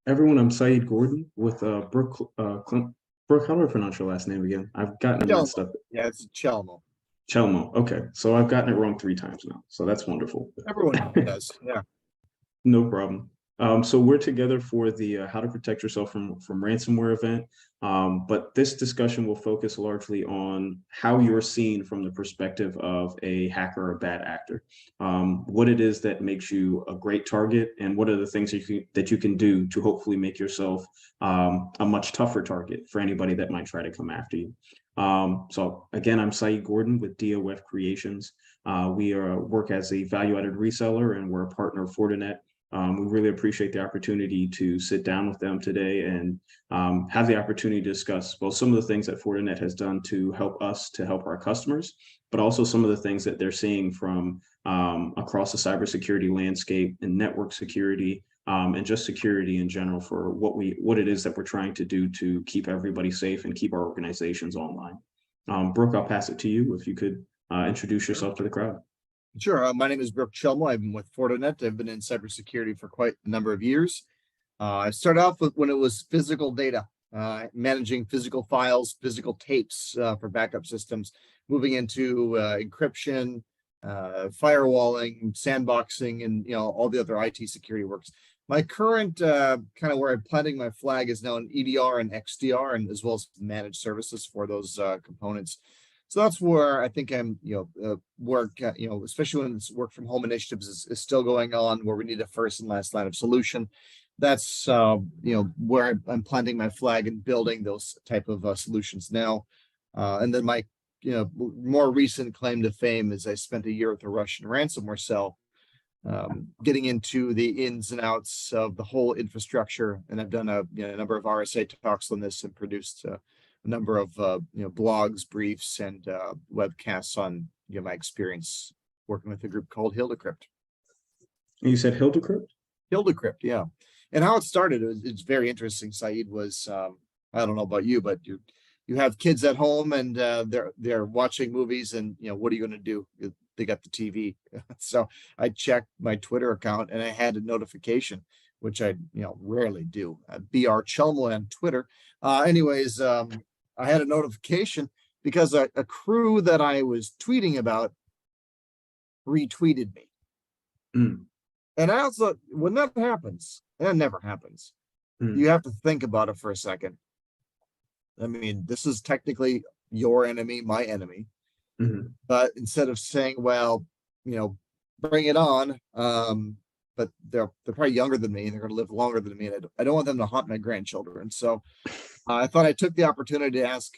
Everyone, I'm Saeed Gordon with Brooke. Brooke, how do I pronounce your last name again? I've gotten it messed Chelmo. up. Yeah, it's Chelmo. Chelmo. Okay, so I've gotten it wrong three times now, so that's wonderful. Everyone does. Yeah. No problem. So we're together for the How to Protect Yourself from Ransomware event. But this discussion will focus largely on how you're seen from the perspective of a hacker or a bad actor. What it is that makes you a great target, and what are the things that you can do to hopefully make yourself a much tougher target for anybody that might try to come after you. So again, I'm Saeed Gordon with DOF Creations. We work as a value-added reseller, and we're a partner of Fortinet. We really appreciate the opportunity to sit down with them today and have the opportunity to discuss both some of the things that Fortinet has done to help us to help our customers, but also some of the things that they're seeing from across the cybersecurity landscape and network security and just security in general for what it is that we're trying to do to keep everybody safe and keep our organizations online. Brooke, I'll pass it to you if you could introduce yourself to the crowd. Sure. My name is Brooke Chelmo. I'm with Fortinet. I've been in cybersecurity for quite a number of years. I started off with when it was physical data, managing physical files, physical tapes for backup systems, moving into encryption, firewalling, sandboxing, and all the other IT security works. My current kind of where I'm planting my flag is now in EDR and XDR, and as well as managed services for those components. So that's where I think I'm, work, especially when it's work from home initiatives is still going on, where we need a first and last line of solution. That's, where I'm planting my flag and building those type of solutions now. And then my, more recent claim to fame is I spent a year with a Russian ransomware cell, getting into the ins and outs of the whole infrastructure. And I've done a number of RSA talks on this and produced a number of blogs, briefs, and webcasts on my experience working with a group called Hildecrypt. You said Hildecrypt? Hildecrypt, yeah. And how it started, it's very interesting. Saeed was, I don't know about you, but you have kids at home and they're watching movies, and what are you going to do? They got the TV, so I checked my Twitter account and I had a notification, which I rarely do. BR Chelmo on Twitter. I had a notification because a crew that I was tweeting about retweeted me. Mm. And I also, when that happens, and it never happens, you have to think about it for a second. I mean, this is technically your enemy, my enemy. Mm-hmm. But instead of saying, well, bring it on, but they're probably younger than me and they're going to live longer than me. And I don't want them to haunt my grandchildren. So I thought I took the opportunity to ask,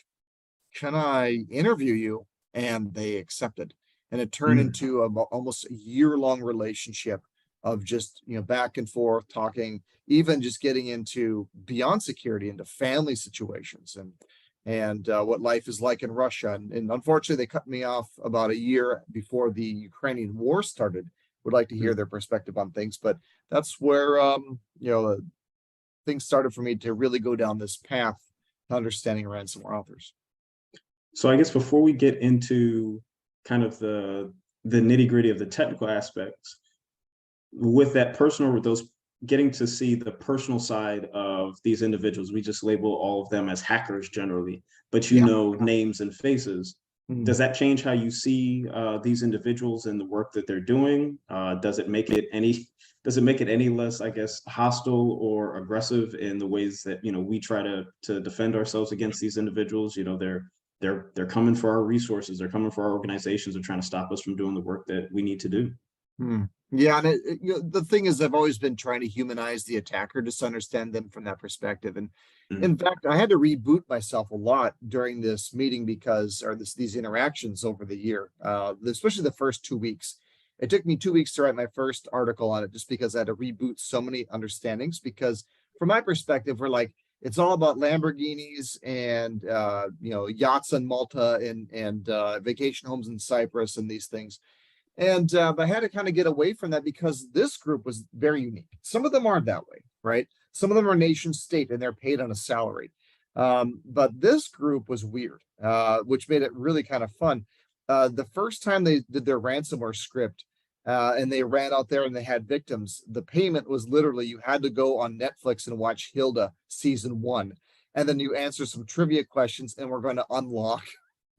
can I interview you? And they accepted. And it turned into almost a year-long relationship of just, back and forth talking, even just getting into beyond security, into family situations and what life is like in Russia. And unfortunately, they cut me off about a year before the Ukrainian war started. Would like to hear their perspective on things, but that's where, things started for me to really go down this path to understanding ransomware authors. So I guess before we get into kind of the nitty gritty of the technical aspects, with that personal, those getting to see the personal side of these individuals, we just label all of them as hackers generally, but names and faces. Does that change how you see these individuals and the work that they're doing? Does it make it any less, I guess, hostile or aggressive in the ways that we try to defend ourselves against these individuals? They're coming for our resources, they're coming for our organizations, they're trying to stop us from doing the work that we need to do. Yeah, and the thing is, I've always been trying to humanize the attacker, just to understand them from that perspective. And in fact, I had to reboot myself a lot during this meeting these interactions over the year, especially the first 2 weeks. It took me 2 weeks to write my first article on it, just because I had to reboot so many understandings. Because from my perspective, we're like, it's all about Lamborghinis and yachts in Malta and vacation homes in Cyprus and these things. And I had to kind of get away from that because this group was very unique. Some of them aren't that way, right? Some of them are nation state and they're paid on a salary. But this group was weird, which made it really kind of fun. The first time they did their ransomware script, and they ran out there and they had victims. The payment was literally you had to go on Netflix and watch Hilda season 1, and then you answer some trivia questions, and we're going to unlock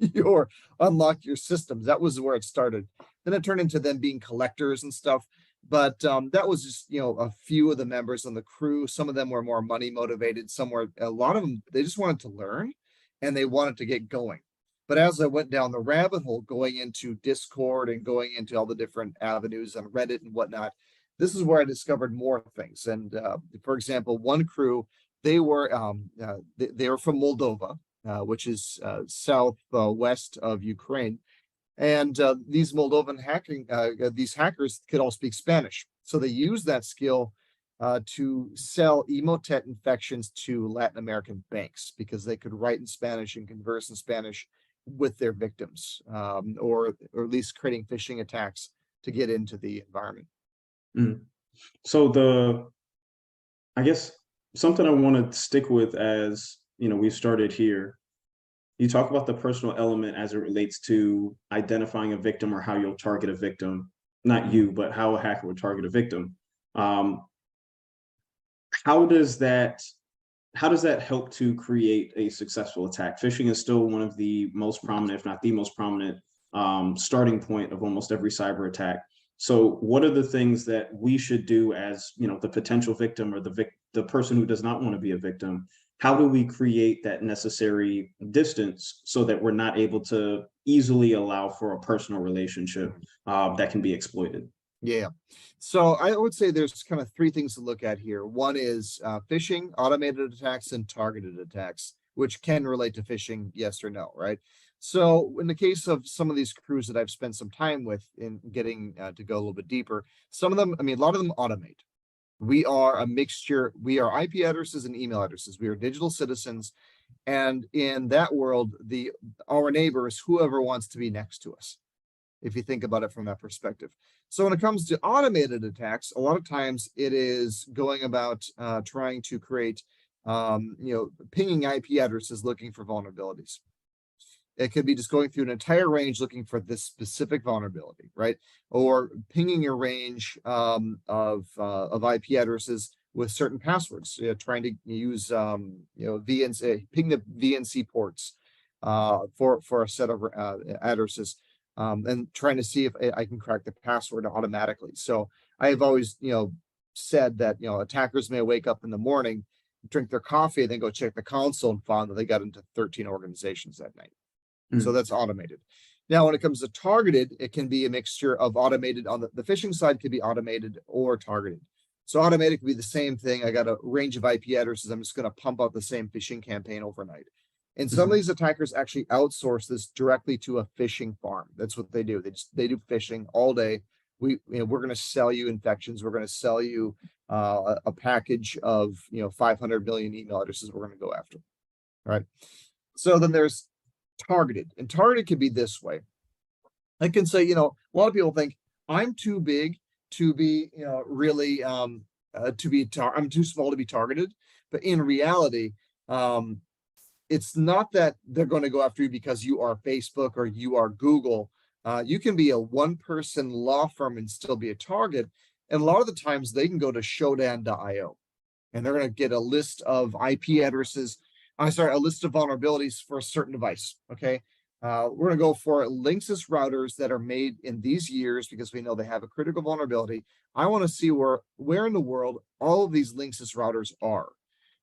your systems. That was where it started. Then it turned into them being collectors and stuff. But that was just, a few of the members on the crew. Some of them were more money motivated. A lot of them, they just wanted to learn and they wanted to get going. But as I went down the rabbit hole, going into Discord and going into all the different avenues on Reddit and whatnot, this is where I discovered more things. And for example, one crew, they were from Moldova, which is southwest of Ukraine. And these these hackers could all speak Spanish. So they use that skill to sell emotet infections to Latin American banks because they could write in Spanish and converse in Spanish with their victims, or at least creating phishing attacks to get into the environment. So I guess something I want to stick with as, we started here. You talk about the personal element as it relates to identifying a victim or how you'll target a victim, not you, but how a hacker would target a victim. How does that help to create a successful attack? Phishing is still one of the most prominent, if not the most prominent, starting point of almost every cyber attack. So what are the things that we should do as, the potential victim or the person who does not want to be a victim? How do we create that necessary distance so that we're not able to easily allow for a personal relationship that can be exploited? Yeah. So I would say there's kind of three things to look at here. One is phishing, automated attacks, and targeted attacks, which can relate to phishing, yes or no, right? So in the case of some of these crews that I've spent some time with in getting to go a little bit deeper, some of them, a lot of them automate. We are a mixture. We are IP addresses and email addresses. We are digital citizens. And in that world, our neighbor is whoever wants to be next to us, if you think about it from that perspective. So when it comes to automated attacks, a lot of times it is going about trying to create, pinging IP addresses looking for vulnerabilities. It could be just going through an entire range looking for this specific vulnerability, right? Or pinging a range of IP addresses with certain passwords, trying to use VNC, ping the VNC ports for a set of addresses, and trying to see if I can crack the password automatically. So I have always said that attackers may wake up in the morning, drink their coffee, and then go check the console and find that they got into 13 organizations that night. So that's automated. Now, when it comes to targeted, it can be a mixture of automated. On the phishing side, could be automated or targeted. So automated could be the same thing. I got a range of IP addresses. I'm just going to pump out the same phishing campaign overnight. And some of these attackers actually outsource this directly to a phishing farm. That's what they do. They do phishing all day. We're going to sell you infections. We're going to sell you a package of 500 million email addresses we're going to go after. All right. So then there's targeted, and targeted could be this way. I can say, a lot of people think I'm too big to be, really, I'm too small to be targeted. But in reality, it's not that they're going to go after you because you are Facebook or you are Google. You can be a one-person law firm and still be a target. And a lot of the times they can go to Shodan.io and they're going to get a list of IP addresses. A list of vulnerabilities for a certain device. Okay. We're going to go for Linksys routers that are made in these years because we know they have a critical vulnerability. I want to see where in the world all of these Linksys routers are.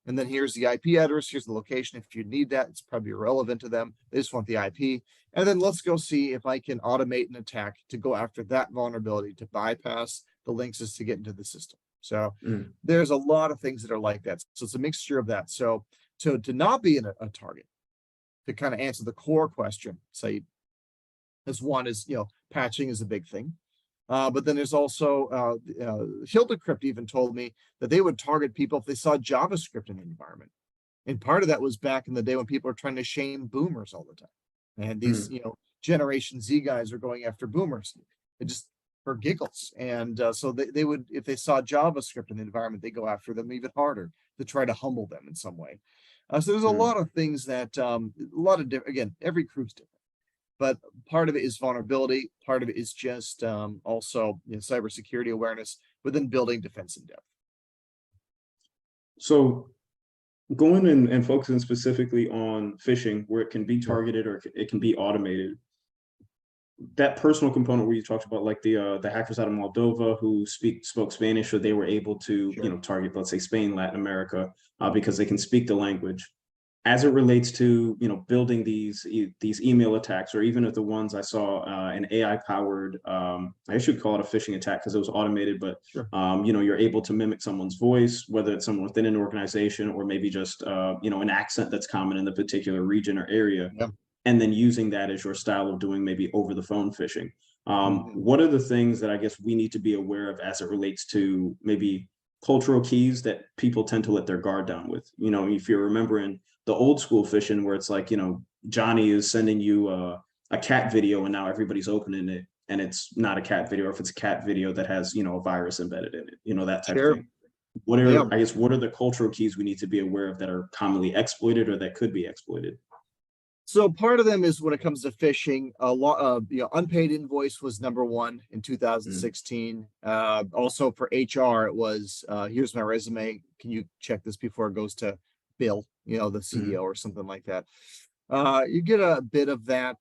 And then here's the IP address. Here's the location. If you need that, it's probably irrelevant to them. They just want the IP. And then let's go see if I can automate an attack to go after that vulnerability to bypass the Linksys to get into the system. So there's a lot of things that are like that. So it's a mixture of that. So to not be a target, to kind of answer the core question, say, as one is, patching is a big thing. But then there's also, Hildecrypt even told me that they would target people if they saw JavaScript in the environment. And part of that was back in the day when people were trying to shame boomers all the time. And these, Generation Z guys are going after boomers. Just for giggles. And so they would, if they saw JavaScript in the environment, they go after them even harder to try to humble them in some way. So there's a lot of things that, again, every crew's different. but part of it is vulnerability. Part of it is just also cybersecurity awareness within building defense in depth. So going and focusing specifically on phishing, where it can be targeted or it can be automated, that personal component where you talked about like the hackers out of Moldova who spoke Spanish, so they were able to target, let's say, Spain, Latin America, because they can speak the language. As it relates to building these email attacks, or even at the ones I saw, an AI powered, I should call it a phishing attack because it was automated, but you're able to mimic someone's voice, whether it's someone within an organization or maybe just an accent that's common in the particular region or area, and then using that as your style of doing maybe over the phone phishing. What are the things that I guess we need to be aware of as it relates to maybe cultural keys that people tend to let their guard down with? If you're remembering the old school phishing where it's like, Johnny is sending you a cat video and now everybody's opening it and it's not a cat video, or if it's a cat video that has, a virus embedded in it, that type of thing. What are the cultural keys we need to be aware of that are commonly exploited or that could be exploited? So part of them is when it comes to phishing, a lot of unpaid invoice was number one in 2016. Also for HR, it was here's my resume. Can you check this before it goes to Bill, the CEO or something like that. You get a bit of that.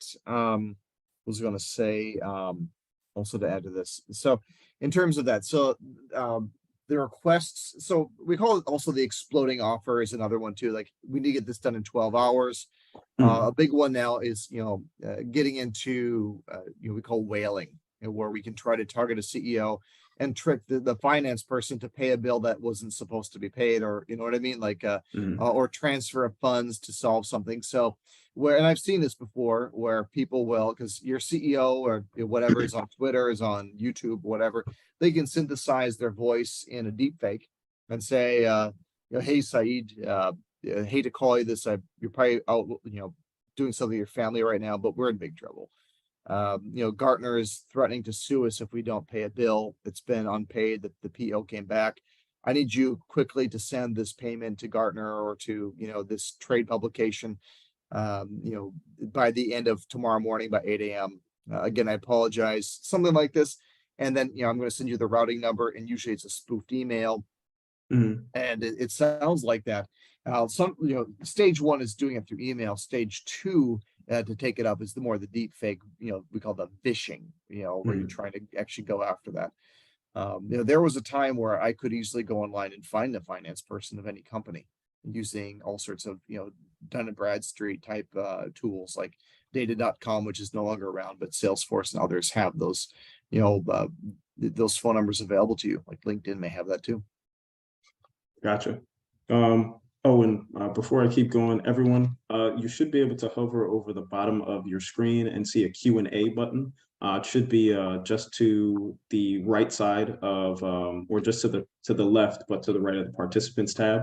Was going to say also to add to this. So in terms of that, so the requests, so we call it also the exploding offer is another one too. Like we need to get this done in 12 hours. A big one now is, getting into, we call whaling, where we can try to target a CEO and trick the finance person to pay a bill that wasn't supposed to be paid, or, you know what I mean? Like, or transfer of funds to solve something. So and I've seen this before where people will, because your CEO or whatever is on Twitter, is on YouTube, whatever, they can synthesize their voice in a deep fake and say, hey, Saeed, I hate to call you this. You're probably out, doing something with your family right now, but we're in big trouble. Gartner is threatening to sue us if we don't pay a bill that's been unpaid, that the PO came back. I need you quickly to send this payment to Gartner or to, this trade publication, by the end of tomorrow morning by 8 a.m. Again, I apologize, something like this. And then, I'm going to send you the routing number, and usually it's a spoofed email. And it sounds like that. Stage one is doing it through email. Stage two, to take it up, is the deep fake, we call the phishing, where you're trying to actually go after that. There was a time where I could easily go online and find the finance person of any company using all sorts of, Dun and Bradstreet type tools like data.com, which is no longer around, but Salesforce and others have those, those phone numbers available to you. Like LinkedIn may have that too. Gotcha. And before I keep going, everyone, you should be able to hover over the bottom of your screen and see a Q&A button. It should be just to the right side of, or just to the left, but to the right of the participants tab.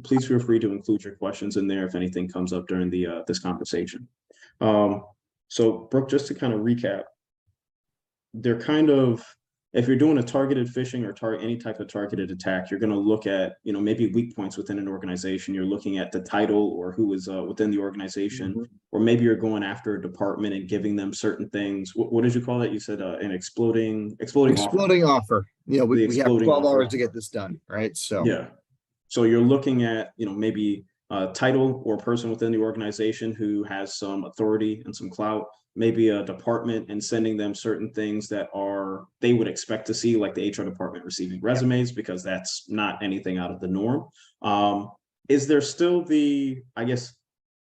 Please feel free to include your questions in there if anything comes up during this conversation. So Brooke, just to kind of recap, they're kind of, if you're doing a targeted phishing or any type of targeted attack, you're going to look at, maybe weak points within an organization. You're looking at the title or who is within the organization, or maybe you're going after a department and giving them certain things. What did you call that? You said an exploding offer. We have 12 offer. hours to get this done, right? So yeah. So you're looking at, maybe a title or person within the organization who has some authority and some clout, maybe a department, and sending them certain things that they would expect to see, like the HR department receiving resumes, because that's not anything out of the norm. Is there still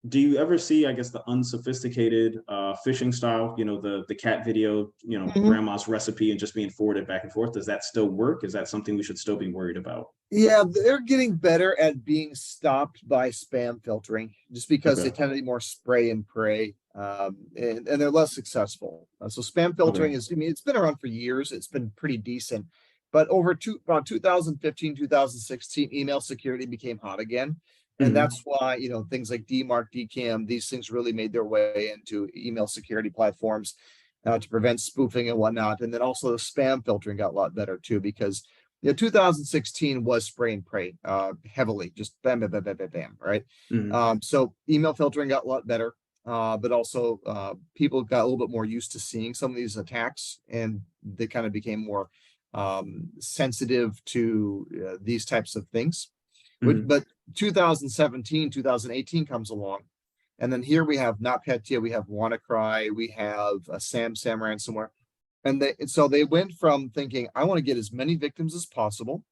do you ever see, the unsophisticated phishing style, the cat video, grandma's recipe and just being forwarded back and forth? Does that still work? Is that something we should still be worried about? Yeah, they're getting better at being stopped by spam filtering, just because they tend to be more spray and pray, and they're less successful. So spam filtering is, it's been around for years. It's been pretty decent, but about 2015, 2016, email security became hot again. And that's why, things like DMARC, DCAM, these things really made their way into email security platforms to prevent spoofing and whatnot. And then also the spam filtering got a lot better too, because 2016 was spray and pray heavily, just bam, bam, bam, bam, bam, bam, right? So email filtering got a lot better. but also people got a little bit more used to seeing some of these attacks, and they kind of became more sensitive to these types of things. Mhm. But 2017, 2018 comes along, and then here we have NotPetya, we have WannaCry, we have SamSam ransomware, and so they went from thinking, I want to get as many victims as possible,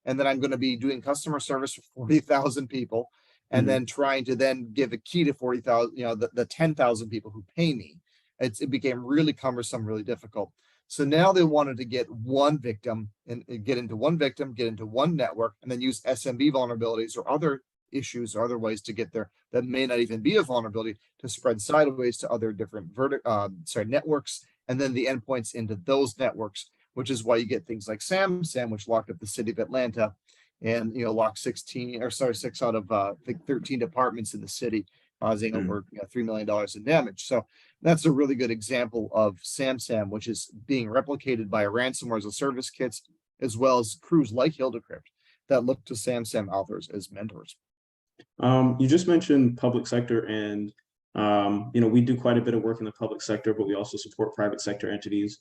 and then I'm going to be doing customer service for 40,000 people, and Mhm. then trying to then give a key to 40,000, the 10,000 people who pay me. It became really cumbersome, really difficult. So now they wanted to get one victim and get into one victim, get into one network, and then use SMB vulnerabilities or other issues or other ways to get there that may not even be a vulnerability to spread sideways to other different networks, and then the endpoints into those networks, which is why you get things like SamSam, which locked up the city of Atlanta, and locked 6 out of I think 13 departments in the city, causing Mhm. over $3 million in damage. So that's a really good example of SamSam, which is being replicated by ransomware as a service kits, as well as crews like Hildecrypt that look to SamSam authors as mentors. You just mentioned public sector, and we do quite a bit of work in the public sector, but we also support private sector entities.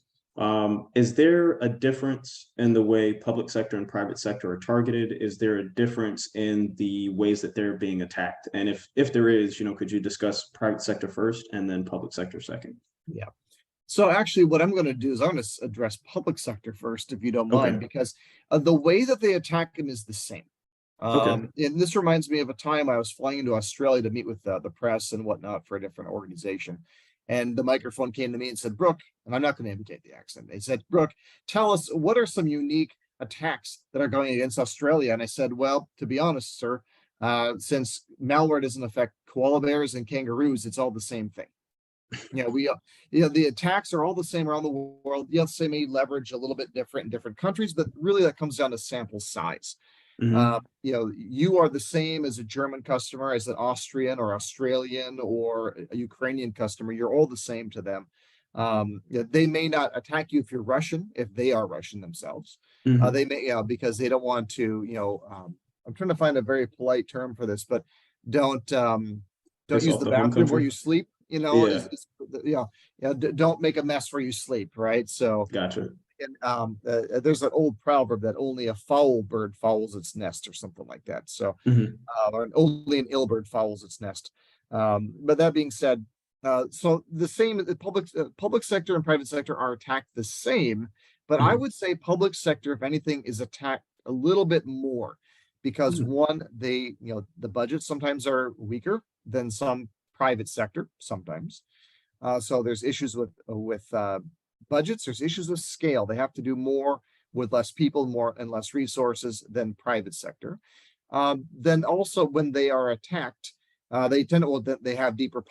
Is there a difference in the way public sector and private sector are targeted? Is there a difference in the ways that they're being attacked? And if there is, could you discuss private sector first and then public sector second? Yeah. So actually, what I'm going to do is I'm going to address public sector first, if you don't mind, Okay. because the way that they attack them is the same. Okay. And this reminds me of a time I was flying into Australia to meet with the press and whatnot for a different organization. And the microphone came to me and said, Brooke, and I'm not going to imitate the accent. They said, Brooke, tell us what are some unique attacks that are going against Australia? And I said, well, to be honest, sir, since malware doesn't affect koala bears and kangaroos, it's all the same thing. We, the attacks are all the same around the world. Yes, they may leverage a little bit different in different countries, but really that comes down to sample size. Hmm. You are the same as a German customer, as an Austrian or Australian or a Ukrainian customer. You're all the same to them. They may not attack you if you're Russian, if they are Russian themselves. Hmm. They may, because they don't want to, I'm trying to find a very polite term for this, but don't don't Piss use off the the home bathroom where country. you sleep. Yeah. Don't make a mess where you sleep, right? So Gotcha. and there's an old proverb that only a foul bird fouls its nest or something like that. So, Hmm. or only an ill bird fouls its nest. But that being said, so the same, the public sector and private sector are attacked the same, but I Hmm. would say public sector, if anything, is attacked a little bit more because Hmm. one, the budgets sometimes are weaker than some private sector sometimes. So there's issues with budgets. There's issues with scale. They have to do more with less people, more and less resources than private sector. Then also when they are attacked, they tend to they have deeper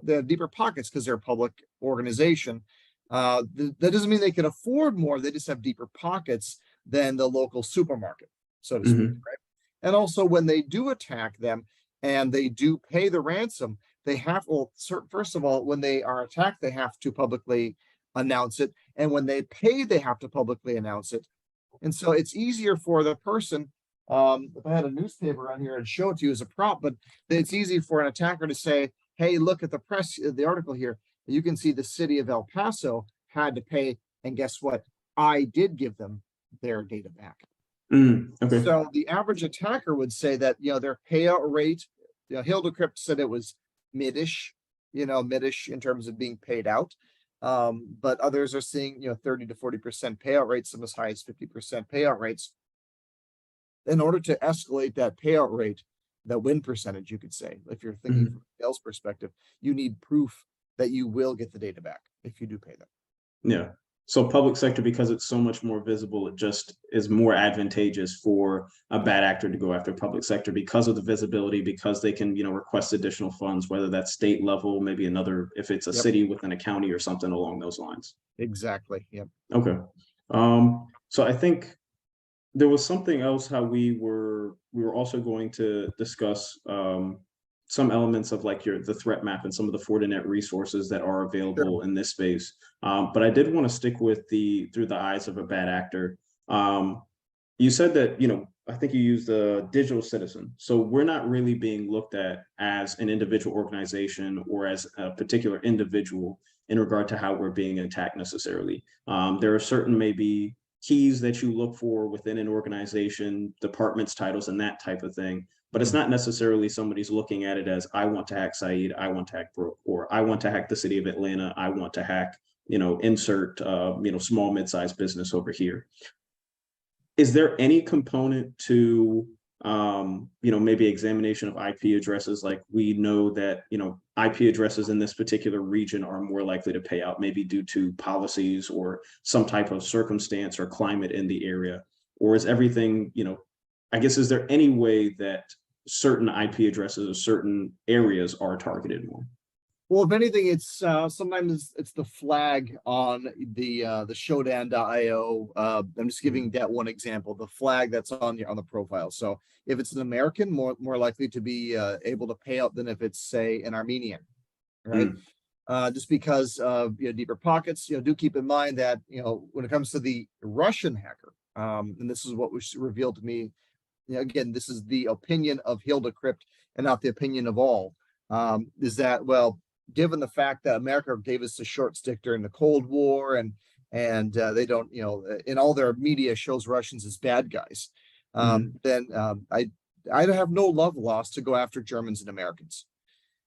they have deeper pockets because they're a public organization. That doesn't mean they can afford more. They just have deeper pockets than the local supermarket, so to speak, Hmm. right? And also when they do attack them and they do pay the ransom, they have, well, first of all, when they are attacked, they have to publicly announce it. And when they pay, they have to publicly announce it. And so it's easier for the person. If I had a newspaper on here, I'd show it to you as a prop, but it's easy for an attacker to say, hey, look at the press, the article here. You can see the city of El Paso had to pay. And guess what? I did give them their data back. Mm. Okay. So the average attacker would say that, their payout rate, Hildecrypt said it was midish, midish in terms of being paid out. But others are seeing, 30 to 40% payout rates, some as high as 50% payout rates. In order to escalate that payout rate, that win percentage, you could say, if you're thinking from Hmm. a sales perspective, you need proof that you will get the data back if you do pay them. Yeah. So public sector, because it's so much more visible, it just is more advantageous for a bad actor to go after public sector because of the visibility, because they can, request additional funds, whether that's state level, maybe another, if it's a Yep, city within a county or something along those lines. exactly. Yep. Okay. So I think there was something else how we were also going to discuss some elements of like the threat map and some of the Fortinet resources that are Sure. available in this space. But I did want to stick with the through the eyes of a bad actor. Um, You said that, I think you used a digital citizen. So we're not really being looked at as an individual organization or as a particular individual in regard to how we're being attacked necessarily. There are certain maybe keys that you look for within an organization, departments, titles, and that type of thing. But it's Mhm. not necessarily somebody's looking at it as I want to hack Saeed, I want to hack Brooke, or I want to hack the city of Atlanta, I want to hack, insert small mid-sized business over here. Is there any component to maybe examination of IP addresses? Like we know that IP addresses in this particular region are more likely to pay out, maybe due to policies or some type of circumstance or climate in the area. Or is everything, I guess, is there any way that certain IP addresses or certain areas are targeted more? Well, if anything, it's sometimes it's the flag on the Shodan.io. I'm just giving that one example, the flag that's on the profile. So if it's an American, more likely to be able to pay out than if it's, say, an Armenian, right? Mm, Just because of deeper pockets. Do keep in mind that when it comes to the Russian hacker, and this is what was revealed to me. Again, this is the opinion of Hilda Crypt and not the opinion of all. Is that, well, given the fact that America gave us a short stick during the Cold War, and they don't, in all their media shows Russians as bad guys, mm, then I have no love lost to go after Germans and Americans.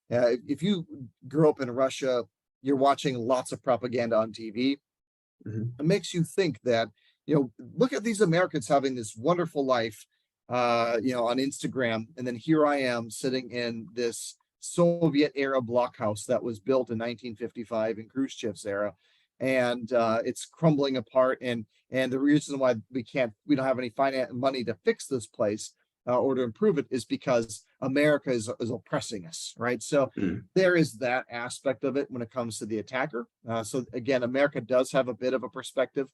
If you grew up in Russia, you're watching lots of propaganda on TV. mhm, It makes you think that, look at these Americans having this wonderful life, on Instagram. And then here I am sitting in this Soviet era blockhouse that was built in 1955 in Khrushchev's era. And it's crumbling apart. And the reason why we don't have any finance money to fix this place or to improve it is because America is oppressing us, right? So mm, there is that aspect of it when it comes to the attacker. So again, America does have a bit of a perspective.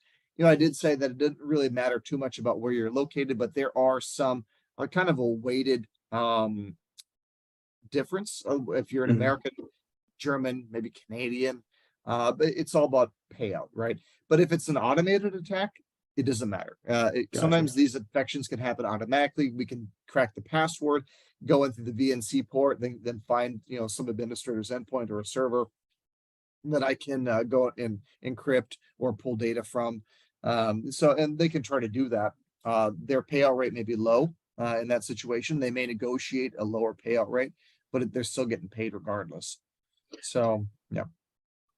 I did say that it didn't really matter too much about where you're located, but there are some kind of a weighted difference if you're an mhm. American, German, maybe Canadian. But it's all about payout, right? But if it's an automated attack, it doesn't matter. Gotcha. Sometimes these infections can happen automatically. We can crack the password, go into the VNC port, then find some administrator's endpoint or a server that I can go and encrypt or pull data from. And they can try to do that. Their payout rate may be low in that situation. They may negotiate a lower payout rate, but they're still getting paid regardless. So yeah.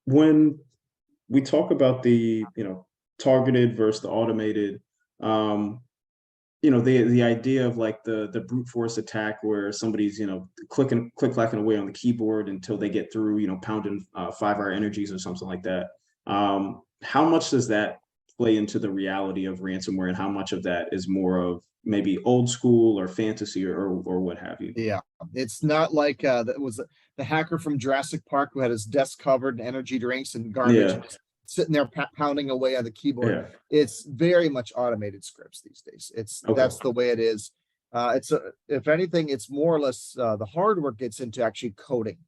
When we talk about the targeted versus the automated, um the idea of like the brute force attack where somebody's clacking away on the keyboard until they get through, pounding 5 hour energies or something like that. How much does that play into the reality of ransomware, and how much of that is more of maybe old school or fantasy, or what have you? Yeah, it's not like that was the hacker from Jurassic Park who had his desk covered in energy drinks and garbage Yeah, and just sitting there pounding away on the keyboard. yeah. It's very much automated scripts these days. Okay. That's the way it is. If anything, it's more or less the hard work gets into actually coding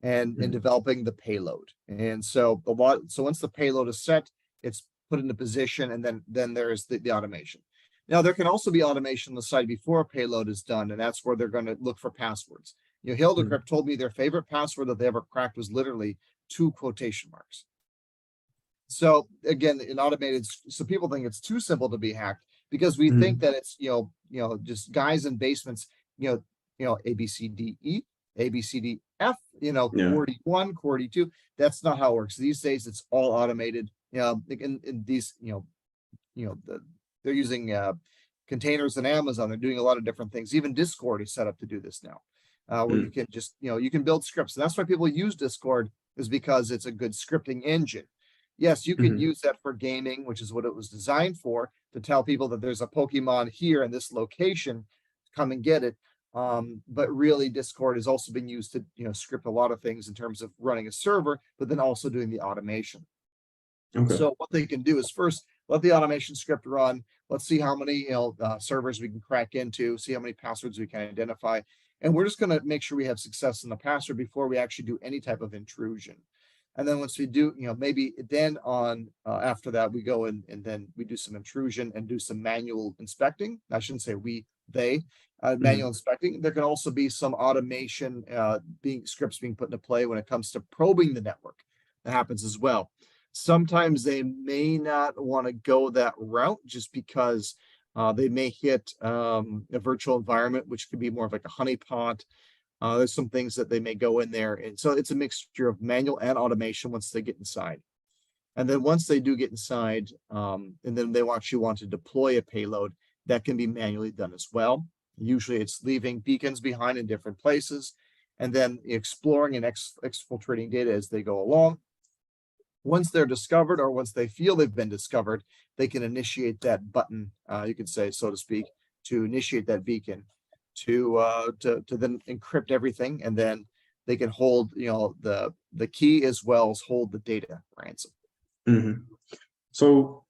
and Mhm, developing the payload. And so once the payload is set, it's put into position, and then there's the automation. Now, there can also be automation on the side before a payload is done, and that's where they're going to look for passwords. mhm, Hildecrypt told me their favorite password that they ever cracked was literally 2 quotation marks. So again, in automated, so people think it's too simple to be hacked because we think mhm. that it's just guys in basements, A B C D E, A B C D F, Yeah. QWERTY 1, QWERTY 2. That's not how it works these days. It's all automated. In these, they're using containers in Amazon. They're doing a lot of different things. Even Discord is set up to do this now, where you Mm, can just you can build scripts, and that's why people use Discord is because it's a good scripting engine. Yes, you can mhm. use that for gaming, which is what it was designed for, to tell people that there's a Pokemon here in this location, come and get it. But really, Discord has also been used to script a lot of things in terms of running a server, but then also doing the automation. Okay. So what they can do is first let the automation script run. Let's see how many servers we can crack into, see how many passwords we can identify, and we're just going to make sure we have success in the password before we actually do any type of intrusion. And then once we do, maybe then on after that, we go in and then we do some intrusion and do some manual inspecting. I shouldn't say they manual inspecting. There can also be some automation scripts being put into play when it comes to probing the network. That happens as well. Sometimes they may not want to go that route just because they may hit a virtual environment, which could be more of like a honeypot. There's some things that they may go in there. And so it's a mixture of manual and automation once they get inside. And then once they do get inside, and then they actually want to deploy a payload, that can be manually done as well. Usually it's leaving beacons behind in different places and then exploring and exfiltrating data as they go along. Once they're discovered, or once they feel they've been discovered, they can initiate that button, you could say, so to speak, to initiate that beacon to then encrypt everything, and then they can hold the key as well as hold the data ransom. So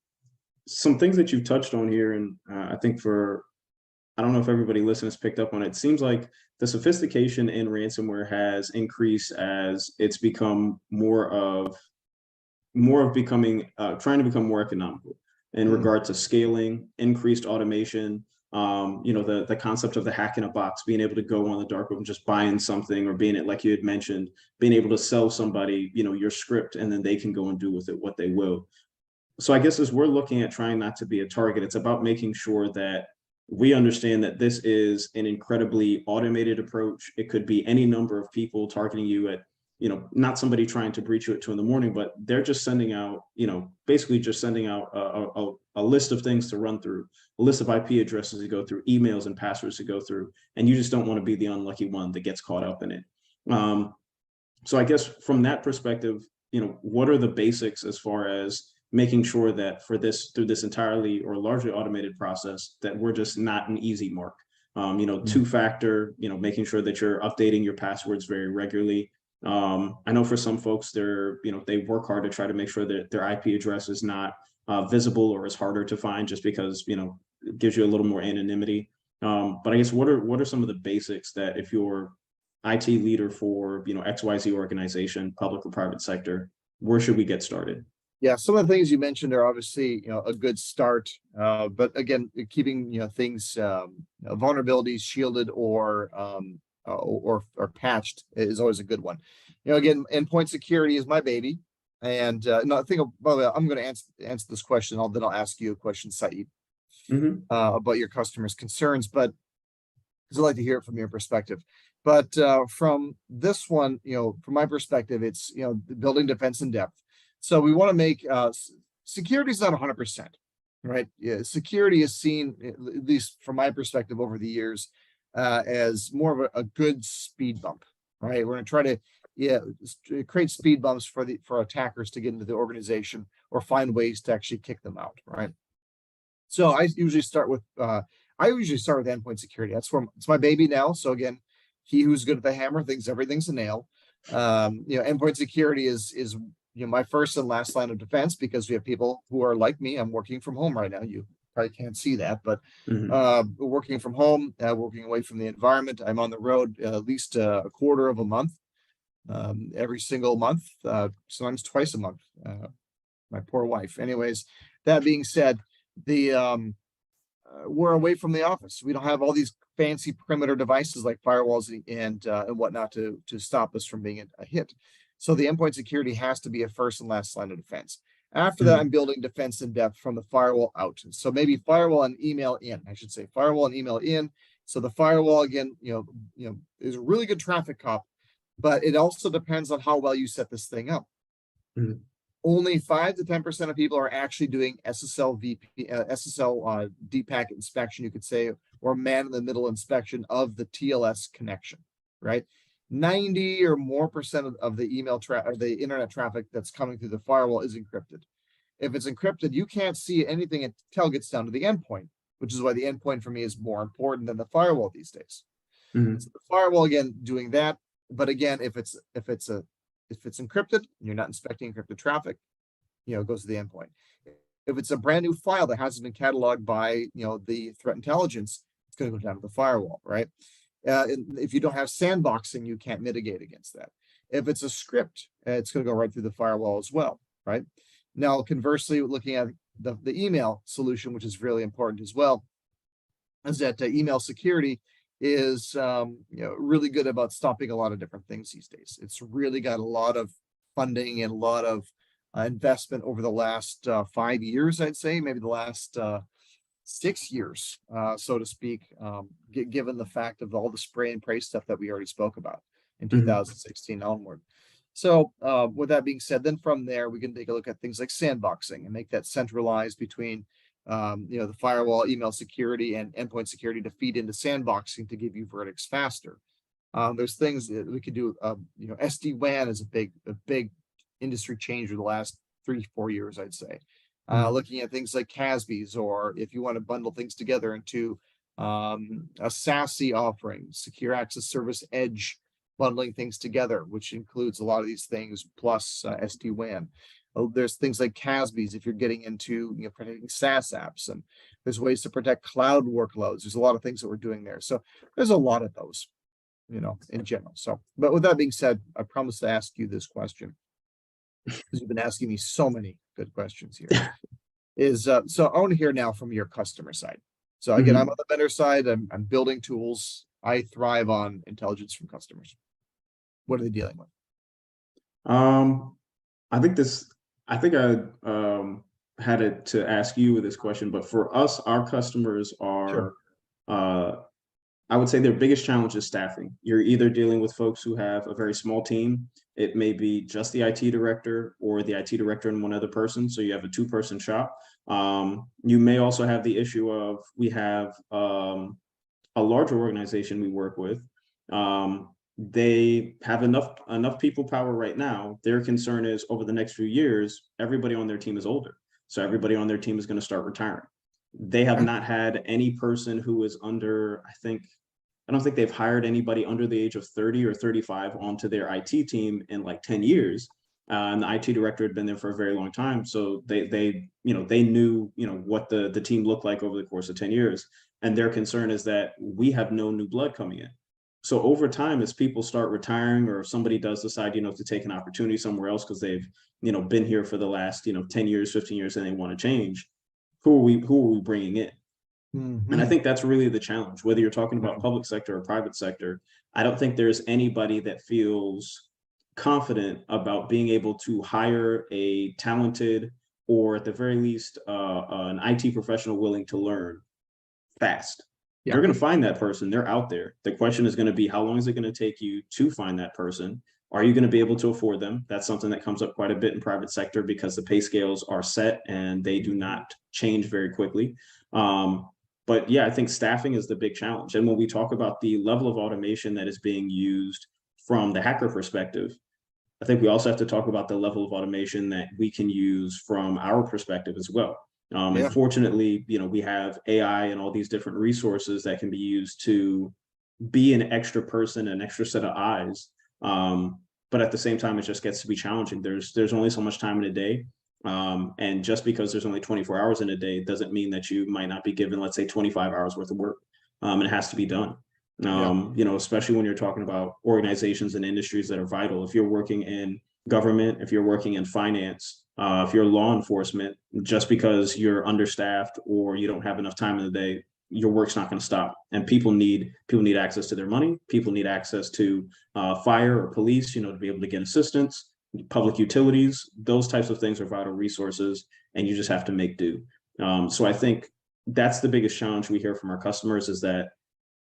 some things that you've touched on here, and I think I don't know if everybody listening has picked up on it. It seems like the sophistication in ransomware has increased as it's become more of becoming trying to become more economical in regard to scaling, increased automation. The concept of the hack in a box, being able to go on the dark web and just buying something, or being it, like you had mentioned, being able to sell somebody, your script, and then they can go and do with it what they will. So I guess as we're looking at trying not to be a target, it's about making sure that we understand that this is an incredibly automated approach. It could be any number of people targeting you at, not somebody trying to breach you at 2 a.m, but they're just sending out, basically just sending out a list of things to run through, a list of IP addresses to go through, emails and passwords to go through, and you just don't want to be the unlucky one that gets caught up in it. So I guess from that perspective, what are the basics as far as making sure that through this entirely or largely automated process, that we're just not an easy mark? Two-factor, making sure that you're updating your passwords very regularly. I know for some folks, they work hard to try to make sure that their IP address is not visible or is harder to find, just because it gives you a little more anonymity. But I guess what are some of the basics that, if you're IT leader for XYZ organization, public or private sector, where should we get started? Yeah, some of the things you mentioned are obviously a good start, but again, keeping things vulnerabilities shielded or patched is always a good one. Again, endpoint security is my baby, and no, I think by the way, I'm going to answer this question. Then I'll ask you a question, Saeed, about your customers' concerns, but because I'd like to hear it from your perspective. But from this one, from my perspective, it's building defense in depth. So we want to make security is not 100%, right? Yeah, security is seen, at least from my perspective over the years, as more of a good speed bump, right? We're going to try to create speed bumps for attackers to get into the organization, or find ways to actually kick them out, right? So I usually start with endpoint security. It's my baby now. So again, he who's good at the hammer thinks everything's a nail. Endpoint security is my first and last line of defense, because we have people who are like me. I'm working from home right now. You probably can't see that, but working from home, working away from the environment. I'm on the road at least a quarter of a month, every single month, sometimes twice a month. My poor wife. Anyways, that being said, we're away from the office. We don't have all these fancy perimeter devices like firewalls and whatnot to stop us from being a hit. So the endpoint security has to be a first and last line of defense. After that, I'm building defense in depth from the firewall out. So maybe firewall and email in, I should say firewall and email in. So the firewall, again, is a really good traffic cop, but it also depends on how well you set this thing up. Only 5 to 10% of people are actually doing SSL deep packet inspection, you could say, or man in the middle inspection of the TLS connection, right? 90 or more percent of the email or the internet traffic that's coming through the firewall is encrypted. If it's encrypted, you can't see anything until it gets down to the endpoint, which is why the endpoint for me is more important than the firewall these days. So the firewall, again, doing that. But again, if it's encrypted, and you're not inspecting encrypted traffic, it goes to the endpoint. If it's a brand new file that hasn't been cataloged by the threat intelligence, it's going to go down to the firewall, right? If you don't have sandboxing, you can't mitigate against that. If it's a script, it's going to go right through the firewall as well, right? Now, conversely, looking at the email solution, which is really important as well, is that email security is really good about stopping a lot of different things these days. It's really got a lot of funding and a lot of investment over the last 5 years, I'd say, maybe the last 6 years, so to speak, given the fact of all the spray and pray stuff that we already spoke about in 2016 onward. So with that being said, then from there, we can take a look at things like sandboxing and make that centralized between the firewall, email security, and endpoint security to feed into sandboxing to give you verdicts faster. There's things that we could do. SD-WAN is a big industry change over the last 3-4 years, I'd say. Looking at things like CASBs, or if you want to bundle things together into a SASE offering, secure access service edge, bundling things together, which includes a lot of these things plus SD-WAN. There's things like CASBs if you're getting into protecting SaaS apps, and there's ways to protect cloud workloads. There's a lot of things that we're doing there. So there's a lot of those, in general. So, but with that being said, I promised to ask you this question, because you've been asking me so many good questions here. So I want to hear now from your customer side. So again, I'm on the vendor side. I'm building tools. I thrive on intelligence from customers. What are they dealing with? I think I had it to ask you this question, but for us, our customers are, I would say their biggest challenge is staffing. You're either dealing with folks who have a very small team. It may be just the IT director or the IT director and one other person. So you have a 2-person shop. You may also have the issue of, we have a larger organization we work with. They have enough people power right now. Their concern is over the next few years, everybody on their team is older. So everybody on their team is going to start retiring. They have not had any person who is under, I don't think they've hired anybody under the age of 30 or 35 onto their IT team in like 10 years. And the IT director had been there for a very long time. So they knew, what the team looked like over the course of 10 years. And their concern is that we have no new blood coming in. So over time, as people start retiring, or if somebody does decide, to take an opportunity somewhere else because they've, been here for the last, 10 years, 15 years, and they want to change, who are we bringing in? And I think that's really the challenge, whether you're talking about public sector or private sector. I don't think there's anybody that feels confident about being able to hire a talented, or at the very least, an IT professional willing to learn fast. They're going to find that person. They're out there. The question is going to be, how long is it going to take you to find that person? Are you going to be able to afford them? That's something that comes up quite a bit in private sector because the pay scales are set and they do not change very quickly. But yeah, I think staffing is the big challenge. And when we talk about the level of automation that is being used from the hacker perspective, I think we also have to talk about the level of automation that we can use from our perspective as well. And fortunately, we have AI and all these different resources that can be used to be an extra person, an extra set of eyes. But at the same time, it just gets to be challenging. There's only so much time in a day. And just because there's only 24 hours in a day doesn't mean that you might not be given, let's say, 25 hours worth of work. And it has to be done. Especially when you're talking about organizations and industries that are vital. If you're working in government, if you're working in finance, if you're law enforcement, just because you're understaffed or you don't have enough time in the day, your work's not going to stop. And people need access to their money. People need access to fire or police, to be able to get assistance, public utilities. Those types of things are vital resources, and you just have to make do. So I think that's the biggest challenge we hear from our customers, is that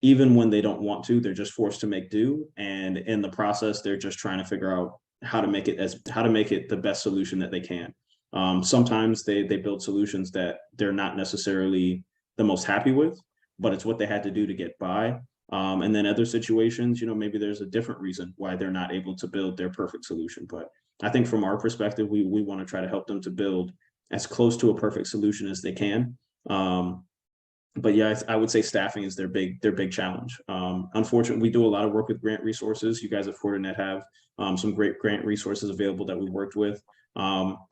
even when they don't want to, they're just forced to make do. And in the process, they're just trying to figure out how to make it the best solution that they can. Sometimes they build solutions that they're not necessarily the most happy with, but it's what they had to do to get by. And then other situations, maybe there's a different reason why they're not able to build their perfect solution. But I think from our perspective, we want to try to help them to build as close to a perfect solution as they can. But yeah, I would say staffing is their big challenge. Unfortunately, we do a lot of work with grant resources. You guys at Fortinet have some great grant resources available that we worked with.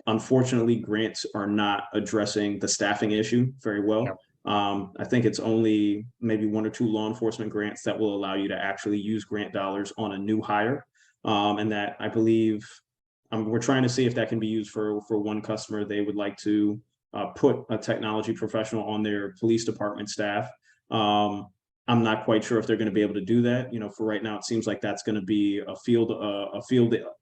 Unfortunately, grants are not addressing the staffing issue very well. I think it's only maybe 1 or 2 law enforcement grants that will allow you to actually use grant dollars on a new hire. And that I believe we're trying to see if that can be used for one customer. They would like to put a technology professional on their police department staff. I'm not quite sure if they're going to be able to do that. For right now, it seems like that's going to be a field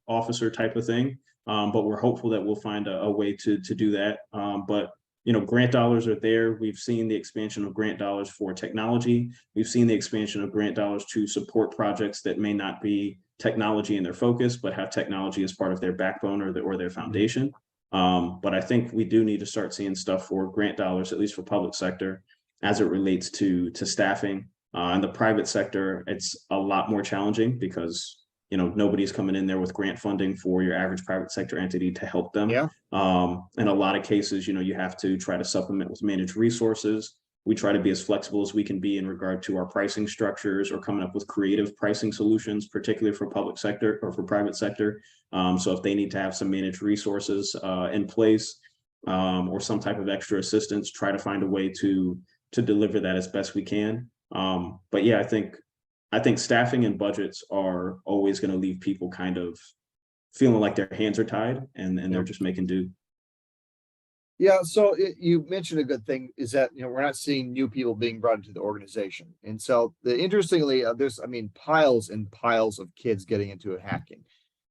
officer type of thing. But we're hopeful that we'll find a way to do that. But grant dollars are there. We've seen the expansion of grant dollars for technology. We've seen the expansion of grant dollars to support projects that may not be technology in their focus, but have technology as part of their backbone or their foundation. But I think we do need to start seeing stuff for grant dollars, at least for public sector, as it relates to staffing. In the private sector, it's a lot more challenging because nobody's coming in there with grant funding for your average private sector entity to help them. Yeah. In a lot of cases, you have to try to supplement with managed resources. We try to be as flexible as we can be in regard to our pricing structures or coming up with creative pricing solutions, particularly for public sector or for private sector. So if they need to have some managed resources in place or some type of extra assistance, try to find a way to deliver that as best we can. But yeah, I think staffing and budgets are always going to leave people kind of feeling like their hands are tied and they're just making do. Yeah, so you mentioned a good thing is that we're not seeing new people being brought into the organization, and so interestingly, there's piles and piles of kids getting into hacking.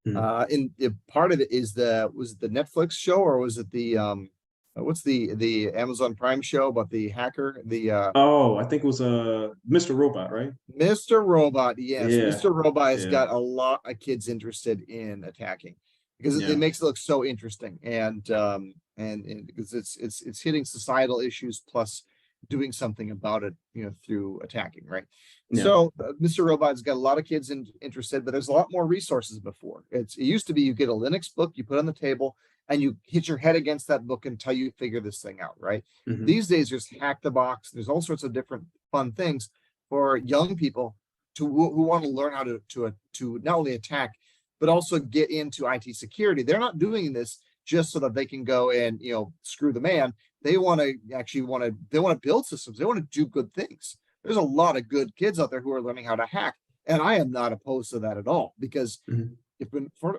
And part of it is was it the Netflix show or was it the what's the Amazon Prime show about the hacker? Oh, I think it was Mr. Robot, right? Mr. Robot, yes. Yeah, Mr. Robot has yeah, got a lot of kids interested in attacking because it yeah, makes it look so interesting and because it's hitting societal issues plus doing something about it, through attacking, right? yeah. So Mr. Robot's got a lot of kids interested, but there's a lot more resources before. It used to be you get a Linux book, you put on the table, and you hit your head against that book until you figure this thing out, right? Mhm. These days, there's Hack the Box. There's all sorts of different fun things for young people who want to learn how to not only attack, but also get into IT security. They're not doing this just so that they can go and screw the man. They want to build systems. They want to do good things. There's a lot of good kids out there who are learning how to hack, and I am not opposed to that at all because Mhm.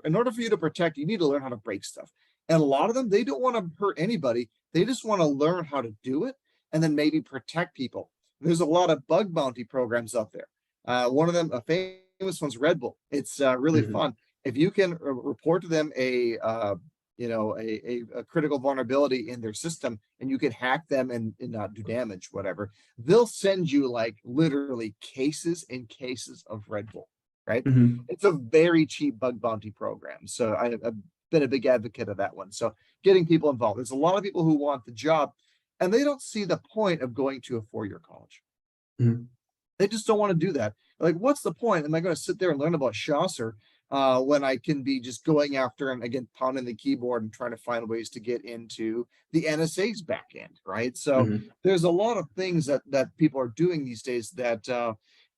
in order for you to protect, you need to learn how to break stuff. And a lot of them, they don't want to hurt anybody. They just want to learn how to do it and then maybe protect people. There's a lot of bug bounty programs out there. One of them, a famous one's Red Bull. It's really Mhm. fun. If you can report to them a critical vulnerability in their system and you can hack them and not do damage, whatever, they'll send you like literally cases and cases of Red Bull, right? Mhm. It's a very cheap bug bounty program. So I've been a big advocate of that one. So getting people involved. There's a lot of people who want the job and they don't see the point of going to a 4-year college. Mhm. They just don't want to do that. Like, what's the point? Am I going to sit there and learn about Chaucer when I can be just going after and again pounding the keyboard and trying to find ways to get into the NSA's back end, right? So Mhm. there's a lot of things that people are doing these days that